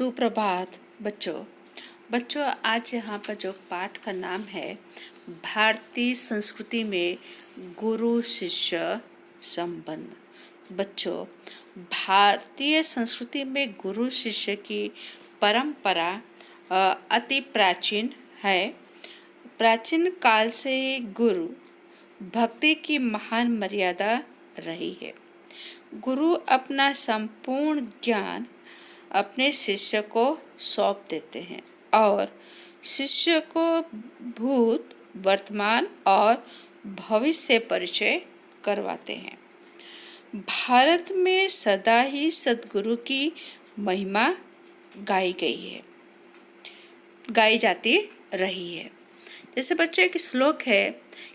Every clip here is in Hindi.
सुप्रभात बच्चों। आज यहाँ पर जो पाठ का नाम है भारतीय संस्कृति में गुरु शिष्य संबंध। बच्चों, भारतीय संस्कृति में गुरु शिष्य की परंपरा अति प्राचीन है। प्राचीन काल से गुरु भक्ति की महान मर्यादा रही है। गुरु अपना संपूर्ण ज्ञान अपने शिष्य को सौंप देते हैं और शिष्य को भूत, वर्तमान और भविष्य परिचय करवाते हैं। भारत में सदा ही सद्गुरु की महिमा गाई जाती रही है। जैसे बच्चों एक श्लोक है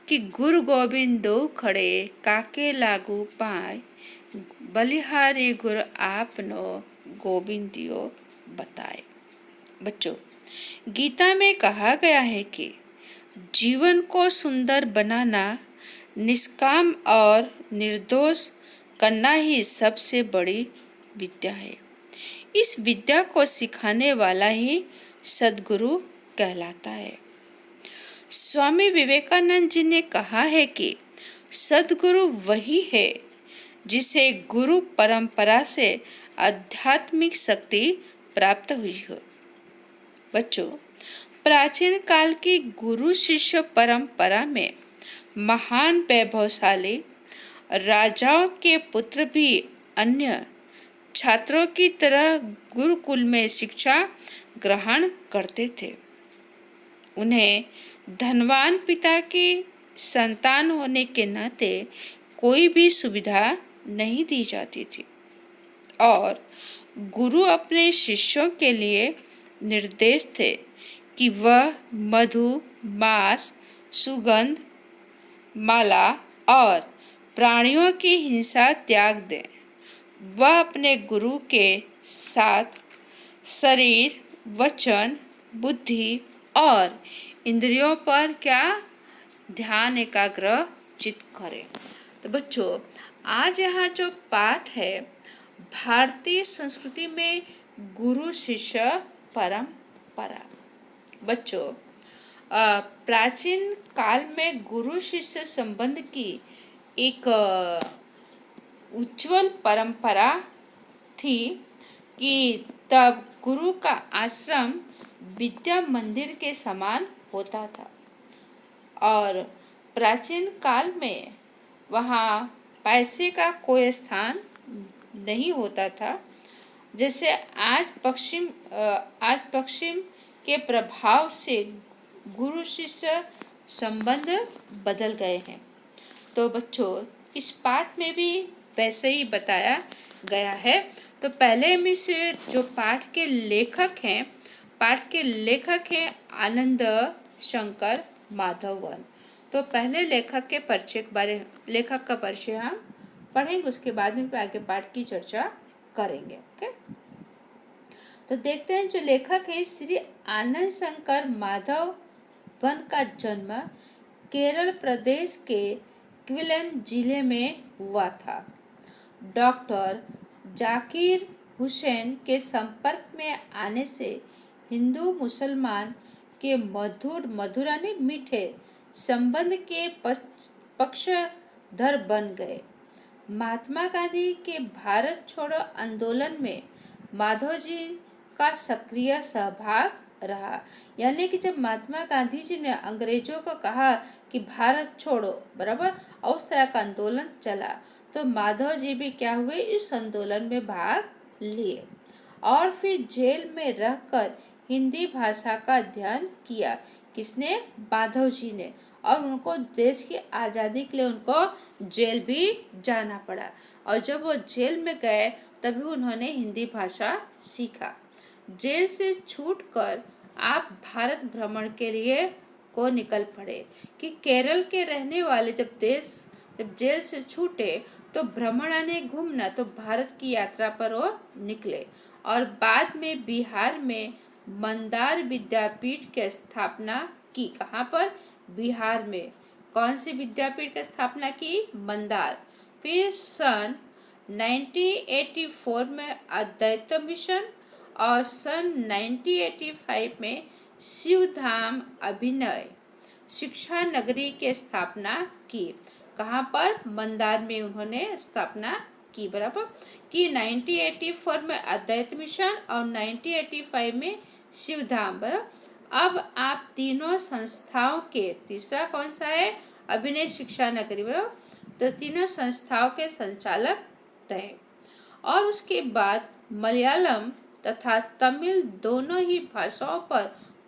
कि गुरु गोविंदो खड़े काके लागू पाए, बलिहारी गुरु आपनो गोविंदियो बताए। बच्चों, गीता में कहा गया है कि जीवन को सुंदर बनाना, निष्काम और निर्दोष करना ही सबसे बड़ी विद्या है। इस विद्या को सिखाने वाला ही सद्गुरु कहलाता है। स्वामी विवेकानंद जी ने कहा है कि सद्गुरु वही है जिसे गुरु परंपरा से आध्यात्मिक शक्ति प्राप्त हुई हो। बच्चों, प्राचीन काल की गुरु शिष्य परंपरा में महान वैभवशाली राजाओं के पुत्र भी अन्य छात्रों की तरह गुरुकुल में शिक्षा ग्रहण करते थे। उन्हें धनवान पिता की संतान होने के नाते कोई भी सुविधा नहीं दी जाती थी और गुरु अपने शिष्यों के लिए निर्देश थे कि वह मधु, मांस, सुगंध, माला और प्राणियों की हिंसा त्याग दें। वह अपने गुरु के साथ शरीर, वचन, बुद्धि और इंद्रियों पर ध्यान एकाग्रचित करें। तो बच्चों, आज यहाँ जो पाठ है भारतीय संस्कृति में गुरु शिष्य परंपरा। बच्चों, प्राचीन काल में गुरु शिष्य संबंध की एक उज्जवल परंपरा थी कि तब गुरु का आश्रम विद्या मंदिर के समान होता था और प्राचीन काल में वहाँ पैसे का कोई स्थान नहीं होता था। जैसे आज पश्चिम के प्रभाव से गुरु शिष्य संबंध बदल गए हैं। तो बच्चों, इस पाठ में भी वैसे ही बताया गया है। तो पहले हम इस जो पाठ के लेखक हैं आनंद शंकर माधवन। तो पहले लेखक का परिचय हम पढ़ेंगे, उसके बाद में आगे पाठ की चर्चा करेंगे। ओके, तो देखते हैं जो लेखक है श्री आनंद शंकर माधवन का जन्म केरल प्रदेश के क्विलन जिले में हुआ था। डॉक्टर जाकिर हुसैन के संपर्क में आने से हिंदू मुसलमान के मधुर यानी मीठे संबंध के पक्षधर बन गए। महात्मा गांधी के भारत छोड़ो आंदोलन में माधव जी का सक्रिय सहभाग रहा। यानी कि जब महात्मा गांधी जी ने अंग्रेजों को कहा कि भारत छोड़ो, बराबर, और उस तरह का आंदोलन चला, तो माधव जी भी क्या हुए, इस आंदोलन में भाग लिए और फिर जेल में रहकर हिंदी भाषा का अध्ययन किया। किसने? माधव जी ने। और उनको देश की आज़ादी के लिए उनको जेल भी जाना पड़ा और जब वो जेल में गए तभी उन्होंने हिंदी भाषा सीखा। जेल से छूटकर आप भारत भ्रमण के लिए को निकल पड़े कि केरल के रहने वाले जब जेल से छूटे तो भ्रमण आने घूमना, तो भारत की यात्रा पर वो निकले और बाद में बिहार में मंदार विद्यापीठ की स्थापना की। कहाँ पर? बिहार में। कौन सी विद्यापीठ की स्थापना की? मंदार। फिर सन 1984 में अद्वैत मिशन और सन 1985 में शिवधाम अभिनय शिक्षा नगरी की स्थापना की। कहाँ पर? मंदार में उन्होंने स्थापना की। बराबर कि 1984 में अद्वैत मिशन और 1985 में शिवधाम। बराबर अब आप तीनों संस्थाओं के, तीसरा कौन सा है? अभिनय शिक्षा नगरी। बराबर तो तीनों संस्थाओं के संचालक रहे। और उसके बाद मलयालम तथा तमिल दोनों ही भाषाओं पर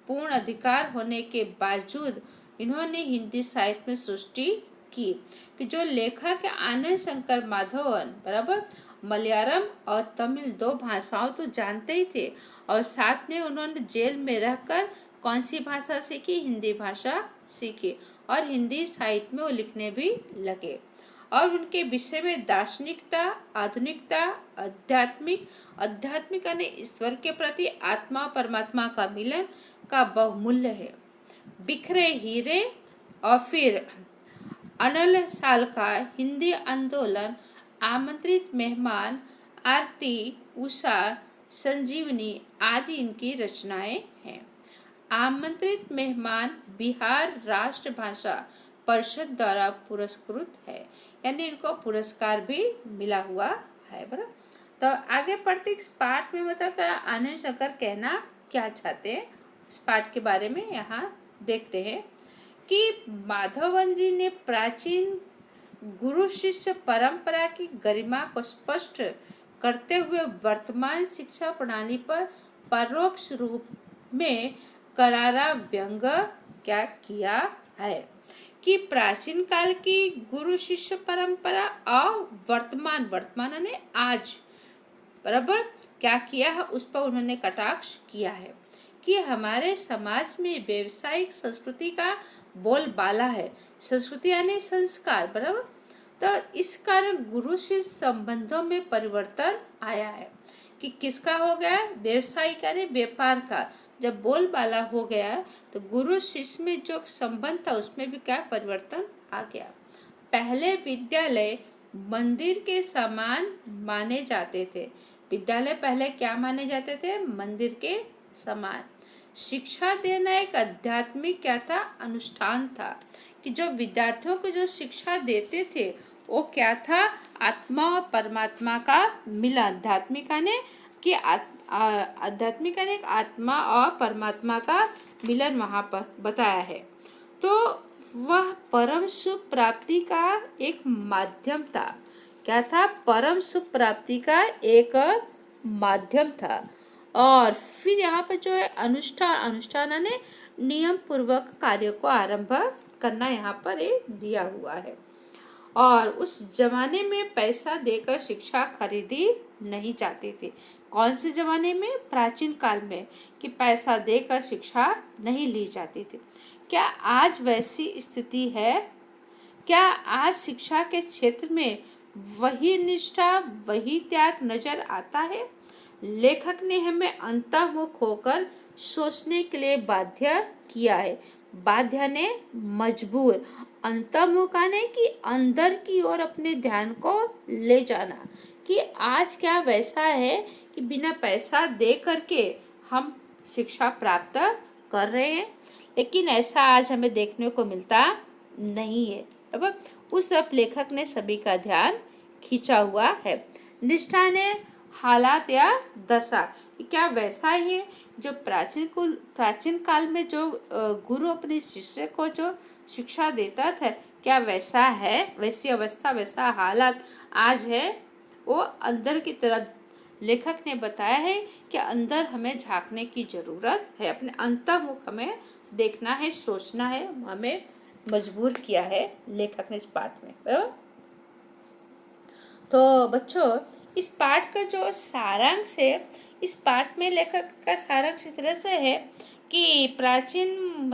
पूर्ण अधिकार होने के बावजूद इन्होंने हिंदी साहित्य में सृष्टि की कि जो लेखक आनंद शंकर माधवन बराबर मलयालम और तमिल दो भाषाओं तो जानते ही थे, और साथ में उन्होंने जेल में रहकर कौन सी भाषा सीखी? हिंदी भाषा सीखी, और हिंदी साहित्य में वो लिखने भी लगे। और उनके विषय में दार्शनिकता, आधुनिकता, आध्यात्मिक यानी ईश्वर के प्रति आत्मा परमात्मा का मिलन का बहुमूल्य है। बिखरे हीरे और फिर अनल साल का हिंदी आंदोलन, आमंत्रित मेहमान, आरती, उषा, संजीवनी आदि इनकी रचनाएं हैं। आमंत्रित मेहमान बिहार राष्ट्र भाषा परिषद द्वारा पुरस्कृत है, यानी इनको पुरस्कार भी मिला हुआ है। बराबर तो आगे पढ़ते इस पाठ में मतलब आनंद शंकर कहना क्या चाहते हैं, इस पाठ के बारे में यहाँ देखते हैं कि माधवन जी ने प्राचीन गुरु शिष्य परंपरा की गरिमा को स्पष्ट करते हुए वर्तमान शिक्षा प्रणाली पर परोक्ष रूप में करारा व्यंग क्या किया है कि प्राचीन काल की गुरु शिष्य परंपरा और वर्तमान यानी आज बराबर क्या किया है, उस पर उन्होंने कटाक्ष किया है कि हमारे समाज में व्यवसायिक संस्कृति का बोलबाला है। संस्कृति यानी संस्कार। बराबर तो इस कारण गुरु शिष्य संबंधों में परिवर्तन आया है कि किसका हो गया? व्यवसायिक यानी व्यापार का जब बोलबाला हो गया तो गुरु शिष्य में जो संबंध था उसमें भी क्या परिवर्तन आ गया। पहले विद्यालय मंदिर के समान माने जाते थे। विद्यालय पहले क्या माने जाते थे? मंदिर के समान। शिक्षा देना एक आध्यात्मिक क्या था? अनुष्ठान था कि जो विद्यार्थियों को जो शिक्षा देते थे वो क्या था? आत्मा और परमात्मा का मिलन। आध्यात्मिक ने कि आध्यात्मिक ने आत्मा और परमात्मा का मिलन वहाँ पर बताया है। तो वह परम सुख प्राप्ति का एक माध्यम था। क्या था? परम सुख प्राप्ति का एक माध्यम था। और फिर यहाँ पर जो है अनुष्ठान ने नियम पूर्वक कार्य को आरंभ करना यहाँ पर एक दिया हुआ है। और उस जमाने में पैसा देकर शिक्षा खरीदी नहीं जाती थी। कौन से जमाने में? प्राचीन काल में, कि पैसा देकर शिक्षा नहीं ली जाती थी। क्या आज वैसी स्थिति है? क्या आज शिक्षा के क्षेत्र में वही निष्ठा, वही त्याग नजर आता है? लेखक ने हमें अंतर्मुख होकर सोचने के लिए बाध्य किया है। बाध्य ने मजबूर, अंतर्मुख आने की अंदर की ओर अपने ध्यान को ले जाना कि आज क्या वैसा है कि बिना पैसा दे करके हम शिक्षा प्राप्त कर रहे हैं, लेकिन ऐसा आज हमें देखने को मिलता नहीं है। अब उस तरफ लेखक ने सभी का ध्यान खींचा हुआ है। निष्ठा ने हालात या दशा, क्या वैसा ही है जो प्राचीन काल में जो गुरु अपने शिष्य को जो शिक्षा देता था, क्या वैसा है? वैसी अवस्था, वैसा हालात आज है? वो अंदर की तरफ लेखक ने बताया है कि अंदर हमें झांकने की जरूरत है, अपने अंतर्मुख हमें देखना है, सोचना है, हमें मजबूर किया है लेखक ने इस पाठ में। बराबर तो बच्चों इस पाठ का जो सारांश है, इस पाठ में लेखक का सारांश इस तरह से है कि प्राचीन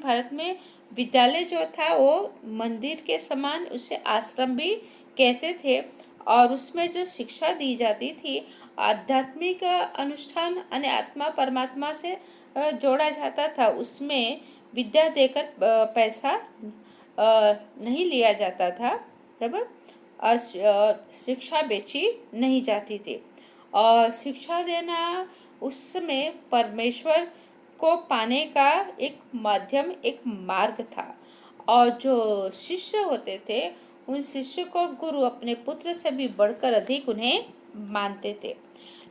भारत में विद्यालय जो था वो मंदिर के समान, उसे आश्रम भी कहते थे, और उसमें जो शिक्षा दी जाती थी आध्यात्मिक अनुष्ठान यानी आत्मा परमात्मा से जोड़ा जाता था। उसमें विद्या देकर पैसा नहीं लिया जाता था। बराबर शिक्षा बेची नहीं जाती थी। और शिक्षा देना उसमें परमेश्वर को पाने का एक माध्यम, एक मार्ग था। और जो शिष्य होते थे, उन शिष्य को गुरु अपने पुत्र से भी बढ़कर अधिक उन्हें मानते थे।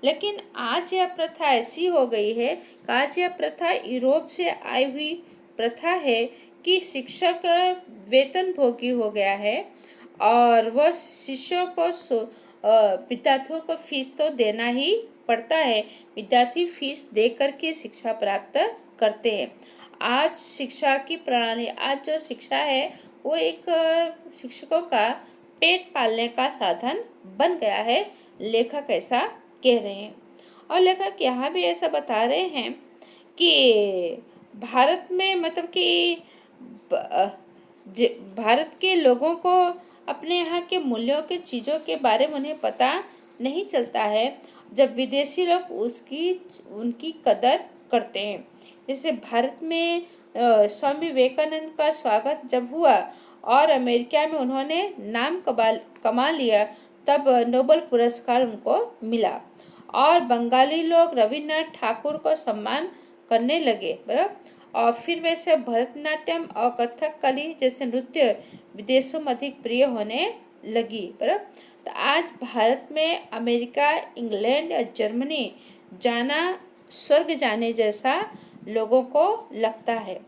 लेकिन आज यह प्रथा ऐसी हो गई है कि आज यह प्रथा यूरोप से आई हुई प्रथा है कि शिक्षक वेतन भोगी हो गया है और वह शिष्यों को विद्यार्थियों को फीस तो देना ही पड़ता है। विद्यार्थी फीस दे करके शिक्षा प्राप्त करते हैं। आज शिक्षा की प्रणाली, आज जो शिक्षा है वो एक शिक्षकों का पेट पालने का साधन बन गया है, लेखक ऐसा कह रहे हैं। और लेखक यहाँ भी ऐसा बता रहे हैं कि भारत में मतलब कि भारत के लोगों को अपने यहाँ के मूल्यों के चीज़ों के बारे में उन्हें पता नहीं चलता है जब विदेशी लोग उनकी कदर करते हैं। जैसे भारत में स्वामी विवेकानंद का स्वागत जब हुआ और अमेरिका में उन्होंने नाम कमा लिया, तब नोबेल पुरस्कार उनको मिला। और बंगाली लोग रविन्द्रनाथ ठाकुर को सम्मान करने लगे, बराबर। और फिर वैसे भरतनाट्यम और कथकली जैसे नृत्य विदेशों में अधिक प्रिय होने लगी, बराबर। तो आज भारत में अमेरिका, इंग्लैंड या जर्मनी जाना स्वर्ग जाने जैसा लोगों को लगता है।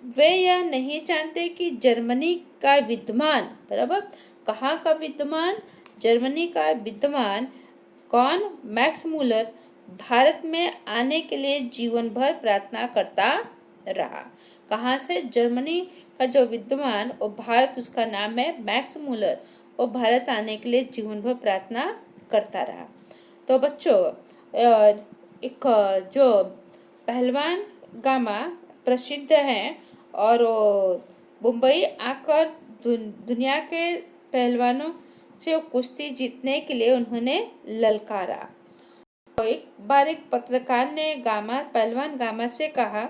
वे यह नहीं जानते कि जर्मनी का विद्वान, बराबर, कहाँ का विद्वान, जर्मनी का विद्वान कौन, मैक्स मूलर, भारत में आने के लिए जीवन भर प्रार्थना करता रहा। कहाँ से, जर्मनी का जो विद्वान और भारत, उसका नाम है मैक्स मूलर, वो भारत आने के लिए जीवन भर प्रार्थना करता रहा। तो बच्चों, एक जो पहलवान गामा प्रसिद्ध हैं और मुंबई आकर दुनिया के पहलवानों से कुश्ती जीतने के लिए उन्होंने ललकारा। तो एक बार एक पत्रकार ने पहलवान गामा से कहा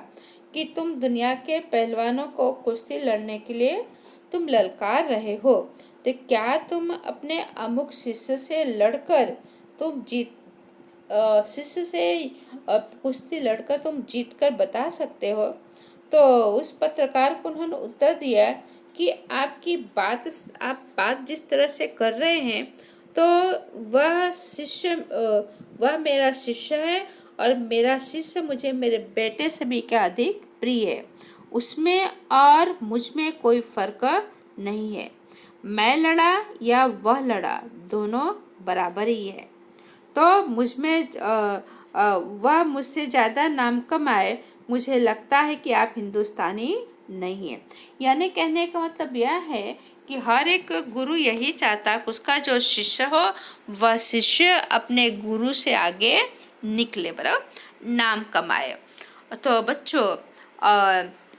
कि तुम दुनिया के पहलवानों को कुश्ती लड़ने के लिए तुम ललकार रहे हो, तो क्या तुम अपने अमुक शिष्य से लड़कर तुम कुश्ती लड़कर तुम जीत कर बता सकते हो? तो उस पत्रकार को उन्होंने उत्तर दिया कि आप बात जिस तरह से कर रहे हैं, तो वह मेरा शिष्य है और मेरा शिष्य मुझे मेरे बेटे से भी क्या अधिक प्रिय है। उसमें और मुझ में कोई फर्क नहीं है। मैं लड़ा या वह लड़ा, दोनों बराबर ही है। तो वह मुझसे ज़्यादा नाम कमाए, मुझे लगता है कि आप हिंदुस्तानी नहीं है। यानी कहने का मतलब यह है कि हर एक गुरु यही चाहता है कि उसका जो शिष्य हो, वह शिष्य अपने गुरु से आगे निकले, बराबर, नाम कमाए। तो बच्चों,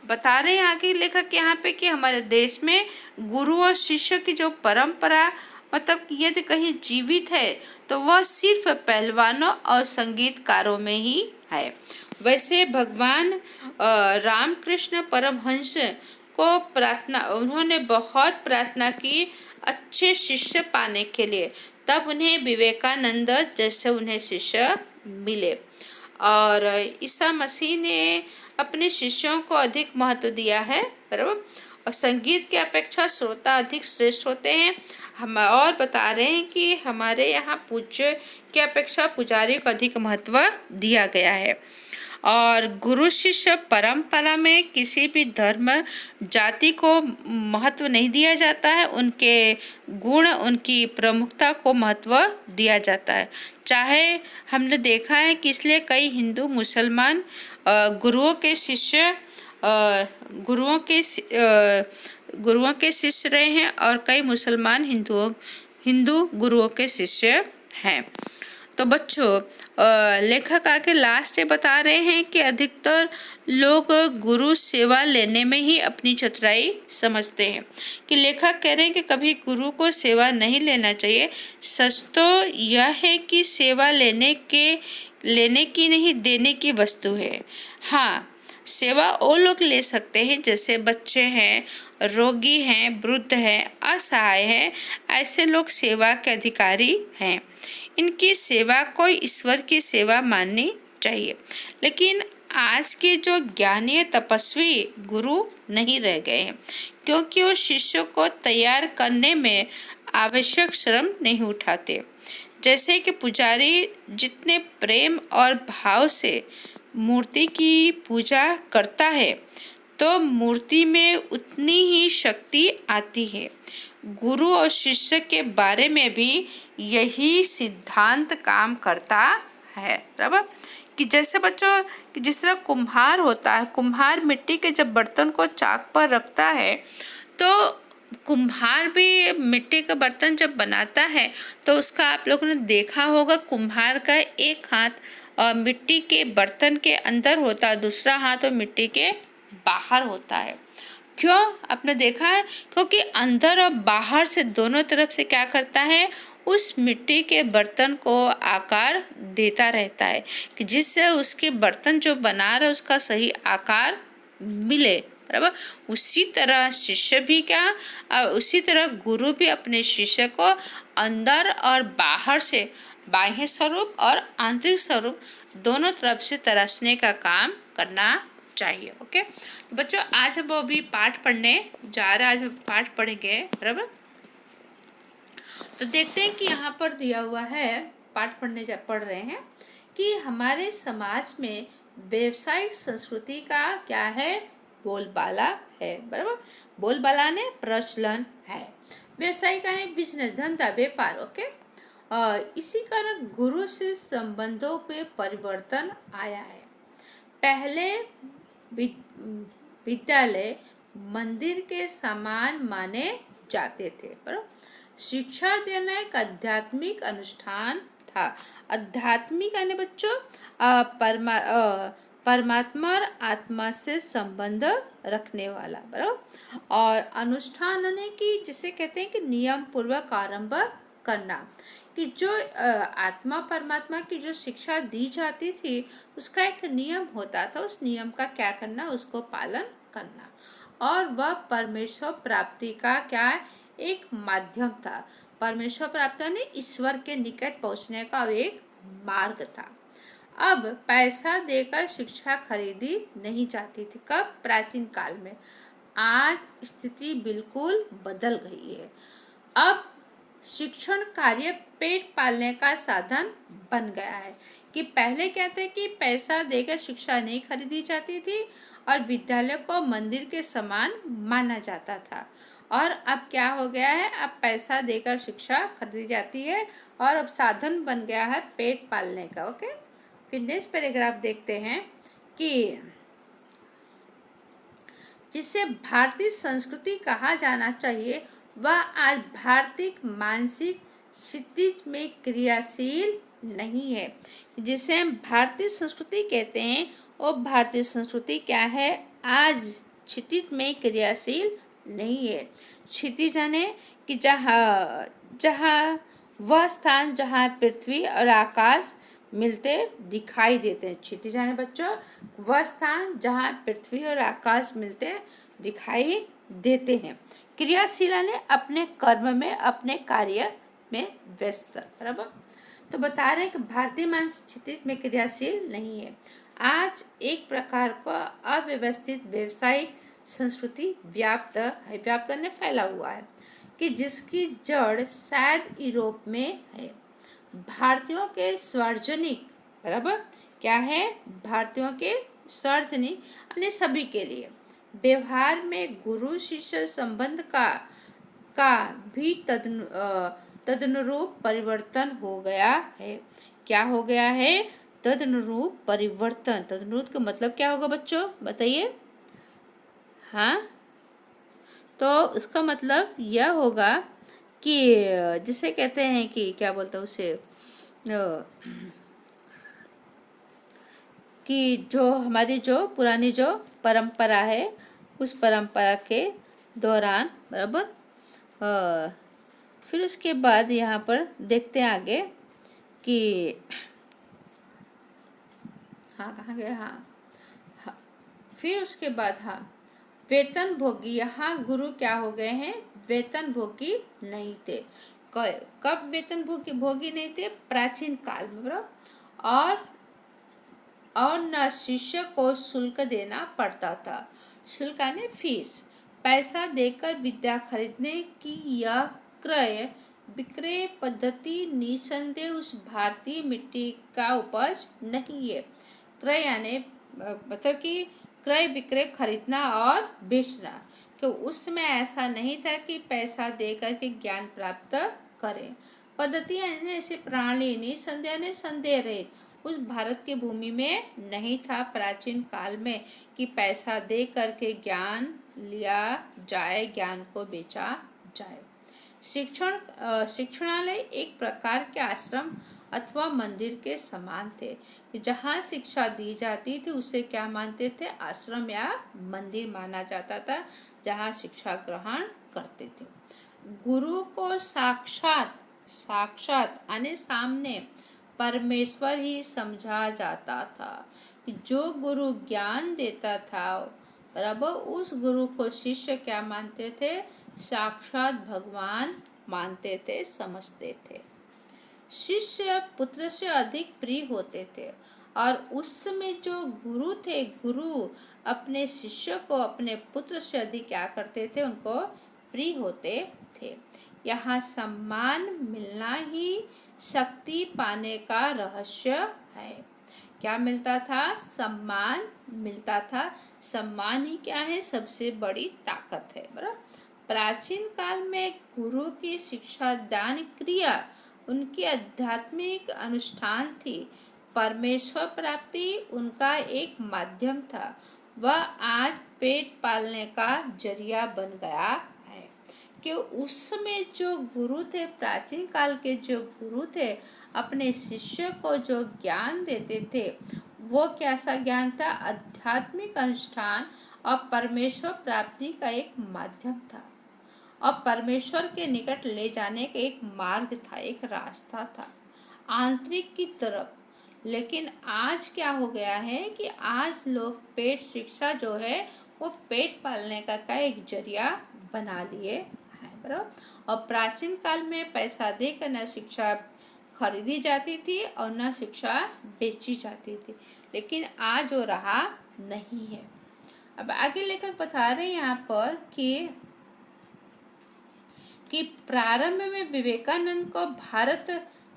बता रहे हैं आगे लेखक यहाँ पे कि हमारे देश में गुरु और शिष्य की जो परंपरा मतलब यदि कहीं जीवित है तो वह सिर्फ पहलवानों और संगीतकारों में ही है। वैसे भगवान रामकृष्ण परमहंस को उन्होंने बहुत प्रार्थना की अच्छे शिष्य पाने के लिए, तब उन्हें विवेकानंद जैसे उन्हें शिष्य मिले। और ईसा मसीह ने अपने शिष्यों को अधिक महत्व दिया है, बराबर। और संगीत की अपेक्षा श्रोता अधिक श्रेष्ठ होते हैं। हम और बता रहे हैं कि हमारे यहाँ पूज्य की अपेक्षा पुजारी को अधिक महत्व दिया गया है। और गुरु शिष्य परंपरा में किसी भी धर्म जाति को महत्व नहीं दिया जाता है, उनके गुण, उनकी प्रमुखता को महत्व दिया जाता है। चाहे हमने देखा है कि इसलिए कई हिंदू मुसलमान गुरुओं के शिष्य रहे हैं और कई मुसलमान हिंदू गुरुओं के शिष्य हैं। तो बच्चों, लेखक आगे लास्ट में बता रहे हैं कि अधिकतर लोग गुरु सेवा लेने में ही अपनी चतुराई समझते हैं। कि लेखक कह रहे हैं कि कभी गुरु को सेवा नहीं लेना चाहिए। सच तो यह है कि सेवा लेने की नहीं, देने की वस्तु है। हाँ, सेवा वो लोग ले सकते हैं जैसे बच्चे हैं, रोगी हैं, वृद्ध हैं, असहाय हैं, ऐसे लोग सेवा के अधिकारी हैं। इनकी सेवा को ईश्वर की सेवा माननी चाहिए। लेकिन आज के जो ज्ञानी तपस्वी गुरु नहीं रह गए हैं, क्योंकि वो शिष्यों को तैयार करने में आवश्यक श्रम नहीं उठाते। जैसे कि पुजारी जितने प्रेम और भाव से मूर्ति की पूजा करता है, तो मूर्ति में उतनी ही शक्ति आती है। गुरु और शिष्य के बारे में भी यही सिद्धांत काम करता है। बराबर कि जैसे बच्चों कि जिस तरह कुम्हार होता है, कुम्हार मिट्टी के जब बर्तन को चाक पर रखता है, तो कुम्हार भी मिट्टी का बर्तन जब बनाता है तो उसका आप लोगों ने देखा होगा, कुम्हार का एक हाथ मिट्टी के बर्तन के अंदर होता है, दूसरा हाथ और मिट्टी के बाहर होता है। क्यों? आपने देखा है, क्योंकि अंदर और बाहर से दोनों तरफ से क्या करता है, उस मिट्टी के बर्तन को आकार देता रहता है कि जिससे उसके बर्तन जो बना रहे उसका सही आकार मिले। बराबर उसी तरह शिष्य भी क्या, उसी तरह गुरु भी अपने शिष्य को अंदर और बाहर से, बाह्य स्वरूप और आंतरिक स्वरूप दोनों तरफ से तराशने का काम करना चाहिए। ओके, तो बच्चों आज हम अभी पाठ पढ़ने जा रहे हैं, आज हम पाठ पढ़ेंगे। बराबर तो देखते हैं कि यहाँ पर दिया हुआ है, पाठ पढ़ रहे हैं कि हमारे समाज में व्यवसायिक संस्कृति का क्या है, बोलबाला है। बराबर बोलबाला ने प्रचलन है, व्यवसायिक यानी बिजनेस, धंधा, व्यापार। ओके, इसी कारण गुरु से संबंधों में परिवर्तन आया है। पहले विद्यालय मंदिर के समान माने जाते थे, पर शिक्षा देना एक आध्यात्मिक अनुष्ठान था। आध्यात्मिक यानी बच्चों परमात्मा और आत्मा से संबंध रखने वाला। बराबर और अनुष्ठान यानी कि जिसे कहते हैं कि नियम पूर्वक आरंभ करना, कि जो आत्मा परमात्मा की जो शिक्षा दी जाती थी उसका एक नियम होता था, उस नियम का क्या करना, उसको पालन करना, और वह परमेश्वर प्राप्ति का क्या एक माध्यम था। परमेश्वर प्राप्ति यानी ईश्वर के निकट पहुंचने का एक मार्ग था। अब पैसा देकर शिक्षा खरीदी नहीं जाती थी। कब? प्राचीन काल में। आज स्थिति बिल्कुल बदल गई है। अब शिक्षण कार्य पेट पालने का साधन बन गया है। कि पहले क्या था कि पैसा देकर शिक्षा नहीं खरीदी जाती थी और विद्यालय को मंदिर के समान माना जाता था, और अब क्या हो गया है, अब पैसा देकर शिक्षा खरीदी जाती है और अब साधन बन गया है पेट पालने का। ओके, फिर नेक्स्ट पैराग्राफ देखते हैं कि जिसे भारतीय संस्कृति कहा जाना चाहिए वह आज भारतीय मानसिक स्थिति में क्रियाशील नहीं है। जिसे हम भारतीय संस्कृति कहते हैं वो भारतीय संस्कृति क्या है, आज क्षितिज में क्रियाशील नहीं है। क्षितिज यानी कि जहाँ वह स्थान जहाँ पृथ्वी और आकाश मिलते दिखाई देते हैं। क्षितिज यानी बच्चों वह स्थान जहाँ पृथ्वी और आकाश मिलते दिखाई देते हैं। क्रियाशील यानी अपने कर्म में, अपने कार्य में व्यस्त। बराबर तो बता रहे हैं कि भारतीय मानसिक क्षितिज में क्रियाशील नहीं है। आज एक प्रकार का अव्यवस्थित व्यवसायिक संस्कृति व्याप्त है, व्याप्त ने फैला हुआ है, कि जिसकी जड़ शायद यूरोप में है। भारतीयों के सार्वजनिक, बराबर क्या है, भारतीयों के सार्वजनिक यानी सभी के लिए व्यवहार में गुरु शिष्य संबंध का भी तदनुरूप परिवर्तन हो गया है। क्या हो गया है? तदनुरूप परिवर्तन। तदनुरूप का मतलब क्या होगा बच्चों, बताइए। हाँ, तो इसका मतलब यह होगा कि जिसे कहते हैं कि क्या बोलते हैं उसे, कि जो हमारी जो पुरानी जो परंपरा है उस परंपरा के दौरान। बराबर फिर उसके बाद यहाँ पर देखते हैं आगे कि हाँ कहाँ गए, हाँ फिर उसके बाद हाँ वेतन भोगी। यहाँ गुरु क्या हो गए हैं, वेतन भोगी नहीं थे, कब वेतन भोगी नहीं थे? प्राचीन काल में, बराबर। और न शिष्य को शुल्क देना पड़ता था। शुल्क यानी फीस। पैसा देकर विद्या खरीदने की यह क्रय विक्रय पद्धति निसंदेह उस भारतीय मिट्टी का उपज नहीं है। क्रय यानी मतलब कि क्रय विक्रय खरीदना और बेचना, कि उस समय ऐसा नहीं था कि पैसा दे करके ज्ञान प्राप्त करें। पद्धतियाँ ऐसे प्रणाली निसंदेह ने संदेह रहित उस भारत की भूमि में नहीं था प्राचीन काल में कि पैसा दे करके ज्ञान लिया जाए, ज्ञान को बेचा जाए। शिक्षणालय एक प्रकार के आश्रम अथवा मंदिर के समान थे। जहाँ शिक्षा दी जाती थी उसे क्या मानते थे? आश्रम या मंदिर माना जाता था, जहाँ शिक्षा ग्रहण करते थे। गुरु को साक्षात आने सामने परमेश्वर ही समझा जाता था। जो गुरु ज्ञान देता था, बराबर, उस गुरु को शिष्य क्या मानते थे? साक्षात भगवान मानते थे, समझते थे। शिष्य पुत्र से अधिक प्रिय होते थे और उस समय जो गुरु थे, गुरु अपने शिष्य को अपने पुत्र से अधिक क्या करते थे? उनको प्रिय होते थे। यहाँ सम्मान मिलना ही शक्ति पाने का रहस्य है। क्या मिलता था? सम्मान मिलता था। सम्मान ही क्या है? सबसे बड़ी ताकत है, बराबर। प्राचीन काल में गुरु की शिक्षा दान क्रिया उनकी आध्यात्मिक अनुष्ठान थी। परमेश्वर प्राप्ति उनका एक माध्यम था। वह आज पेट पालने का जरिया बन गया है। कि उस समय जो गुरु थे, प्राचीन काल के जो गुरु थे, अपने शिष्य को जो ज्ञान देते थे, वो कैसा ज्ञान था? आध्यात्मिक अनुष्ठान और परमेश्वर प्राप्ति का एक माध्यम था और परमेश्वर के निकट ले जाने का एक मार्ग था, एक रास्ता था आंतरिक की तरफ। लेकिन आज क्या हो गया है कि आज लोग पेट शिक्षा जो है वो पेट पालने का एक जरिया बना लिए हैं, बराबर। और प्राचीन काल में पैसा देकर न शिक्षा खरीदी जाती थी और न शिक्षा बेची जाती थी, लेकिन आज वो रहा नहीं है। अब आगे लेखक बता रहे हैं यहाँ पर कि प्रारंभ में विवेकानंद को भारत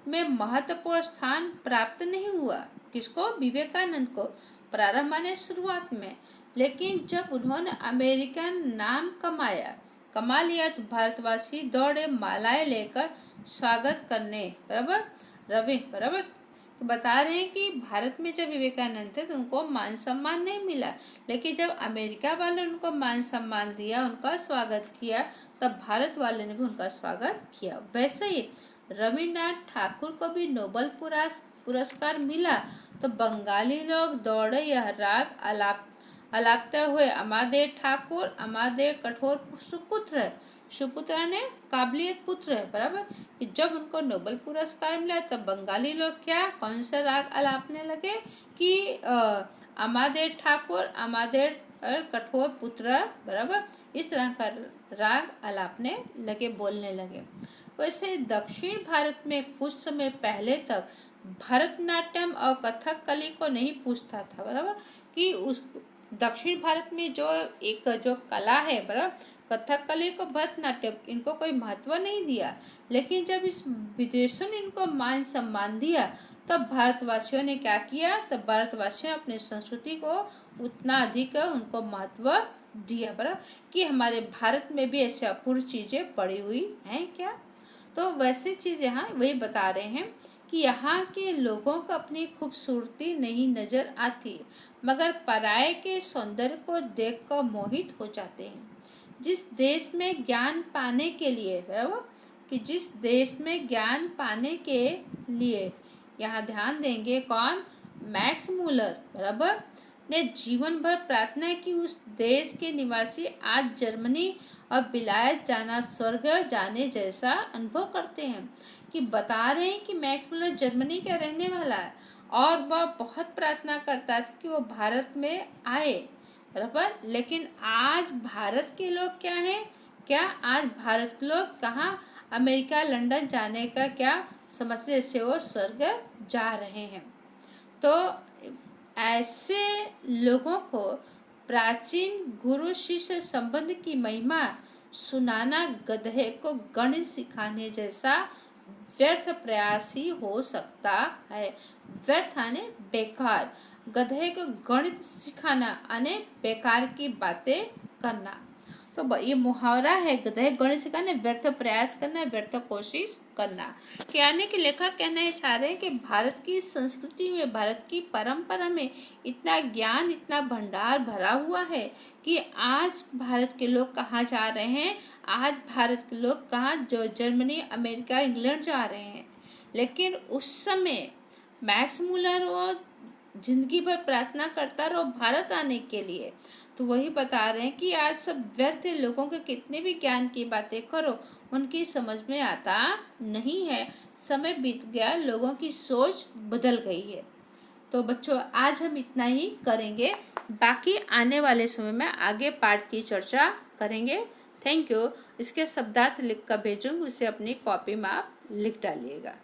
में महत्वपूर्ण स्थान प्राप्त नहीं हुआ। किसको? विवेकानंद को। प्रारंभ माने शुरुआत में। लेकिन जब उन्होंने अमेरिकन नाम कमा लिया तो भारतवासी दौड़े मालाएं लेकर स्वागत करने, बराबर। तो बता रहे हैं कि भारत में जब विवेकानंद थे तो उनको मान सम्मान नहीं मिला, लेकिन जब अमेरिका वाले उनको मान सम्मान दिया, उनका स्वागत किया, तब भारत वाले ने भी उनका स्वागत किया। वैसे ही रविन्द्रनाथ ठाकुर को भी नोबेल पुरस्कार मिला तो बंगाली लोग दौड़े यह राग अलापते हुए अमादेव ठाकुर, अमादेव कठोर सुपुत्र ने काबिलियत पुत्र है, बराबर। कि जब उनको नोबेल पुरस्कार मिला तब बंगाली लोग क्या कौन सा राग अलापने लगे कि अमादेव ठाकुर, अमादेव कठोर पुत्र, बराबर, इस तरह का राग अलापने लगे, बोलने लगे। वैसे दक्षिण भारत में कुछ समय पहले तक भरतनाट्यम और कथकली को नहीं पूछता था, बराबर। कि उस दक्षिण भारत में जो कला है, बराबर, कथकली को, भरतनाट्यम, इनको कोई महत्व नहीं दिया। लेकिन जब इस विदेशों ने इनको मान सम्मान दिया तब भारतवासियों ने क्या किया? तब भारतवासियों ने अपनी संस्कृति को उतना अधिक उनको महत्व दिया, बराबर। कि हमारे भारत में भी ऐसे अपूर्व चीज़ें पड़ी हुई हैं क्या? तो वैसे चीज़ यहाँ वही बता रहे हैं कि यहाँ के लोगों को अपनी खूबसूरती नहीं नज़र आती, मगर पराये के सौंदर्य को देखकर मोहित हो जाते हैं। जिस देश में ज्ञान पाने के लिए, बराबर, कि जिस देश में ज्ञान पाने के लिए, यहाँ ध्यान देंगे कौन? मैक्स मूलर, बराबर, ने जीवन भर प्रार्थना की उस देश के निवासी आज जर्मनी और विलायत जाना स्वर्ग जाने जैसा अनुभव करते हैं। कि बता रहे हैं कि मैक्स मूलर जर्मनी का रहने वाला है और वह बहुत प्रार्थना करता था कि वो भारत में आए, बराबर। लेकिन आज भारत के लोग क्या हैं? क्या आज भारत के लोग कहाँ अमेरिका लंदन जाने का क्या समझते, जैसे वो स्वर्ग जा रहे हैं। तो ऐसे लोगों को प्राचीन गुरु शिष्य संबंध की महिमा सुनाना गधे को गणित सिखाने जैसा व्यर्थ प्रयास ही हो सकता है। व्यर्थ यानी बेकार, गधे को गणित सिखाना यानी बेकार की बातें करना। तो ये मुहावरा है, गधे गणित सिखाना, व्यर्थ प्रयास करना, व्यर्थ कोशिश करना। यानी कि लेखक कहना चाह रहे हैं कि भारत की संस्कृति में, भारत की परंपरा में इतना ज्ञान, इतना भंडार भरा हुआ है कि आज भारत के लोग कहाँ जा रहे हैं, आज भारत के लोग कहाँ, जो जर्मनी, अमेरिका, इंग्लैंड जा रहे हैं। लेकिन उस समय मैक्स मुलर वो जिंदगी भर प्रार्थना करता रहो भारत आने के लिए। तो वही बता रहे हैं कि आज सब व्यर्थ है, लोगों के कितने भी ज्ञान की बातें करो उनकी समझ में आता नहीं है। समय बीत गया, लोगों की सोच बदल गई है। तो बच्चों आज हम इतना ही करेंगे, बाकी आने वाले समय में आगे पाठ की चर्चा करेंगे। Thank you. इसके शब्दार्थ लिख कर भेजूँगी, उसे अपनी कॉपी में आप लिख डालिएगा।